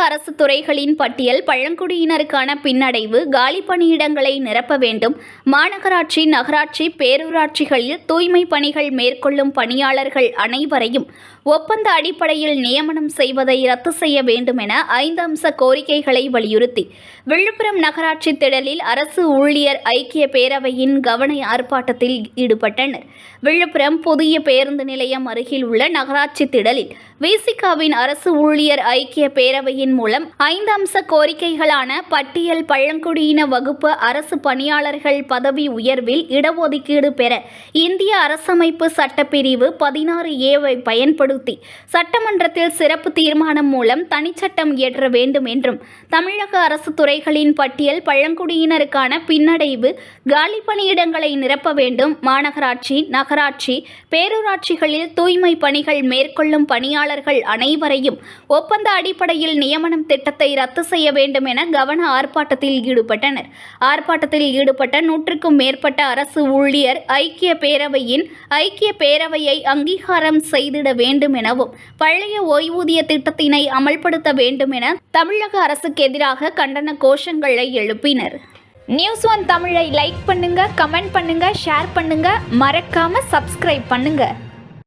அரசு துறைகளின் பட்டியல் பழங்குடியினருக்கான பின்னடைவு, காலி பணியிடங்களை நிரப்ப வேண்டும். மாநகராட்சி, நகராட்சி, பேரூராட்சிகளில் தூய்மை பணிகள் மேற்கொள்ளும் பணியாளர்கள் அனைவரையும் ஒப்பந்த அடிப்படையில் நியமனம் செய்வதை ரத்து செய்ய வேண்டும் என 5 அம்ச கோரிக்கைகளை வலியுறுத்தி விழுப்புரம் நகராட்சி திடலில் அரசு ஊழியர் ஐக்கிய பேரவையின் கவன ஆர்ப்பாட்டத்தில் ஈடுபட்டனர். விழுப்புரம் புதிய பேருந்து நிலையம் அருகில் உள்ள நகராட்சி திடலில் விசிகாவின் அரசு ஊழியர் ஐக்கிய பேரவையின் மூலம் 5 அம்ச கோரிக்கைகளான பட்டியல் பழங்குடியின வகுப்பு அரசு பணியாளர்கள் பதவி உயர்வில் இடஒதுக்கீடு பெற இந்திய அரசமைப்பு சட்டப்பிரிவு 16A பயன்படுத்தி சட்டமன்றத்தில் சிறப்பு தீர்மானம் மூலம் தனிச்சட்டம் இயற்ற வேண்டும் என்றும், தமிழக அரசு துறைகளின் பட்டியல் பழங்குடியினருக்கான பின்னடைவு, காலி பணியிடங்களை நிரப்ப வேண்டும். மாநகராட்சி, நகராட்சி, பேரூராட்சிகளில் தூய்மை பணிகள் மேற்கொள்ளும் பணியாளர்கள் அனைவரையும் ஒப்பந்த அடிப்படையில் நியமனம் திட்டத்தை ரத்து செய்ய வேண்டும் என கவன ஆர்ப்பாட்டத்தில் ஈடுபட்டனர். ஆர்ப்பாட்டத்தில் ஈடுபட்ட 100க்கும் மேற்பட்ட அரசு ஊழியர் ஐக்கிய பேரவையின் ஐக்கிய பேரவையை அங்கீகாரம் செய்திட வேண்டும் எனவும், பழைய ஓய்வூதிய திட்டத்தினை அமல்படுத்த வேண்டும் என தமிழக அரசுக்கு எதிராக கண்டன கோஷங்களை எழுப்பினர். News1 தமிழை லைக் பண்ணுங்க, கமெண்ட் பண்ணுங்க, ஷேர் பண்ணுங்க, மறக்காம சப்ஸ்கிரைப் பண்ணுங்க.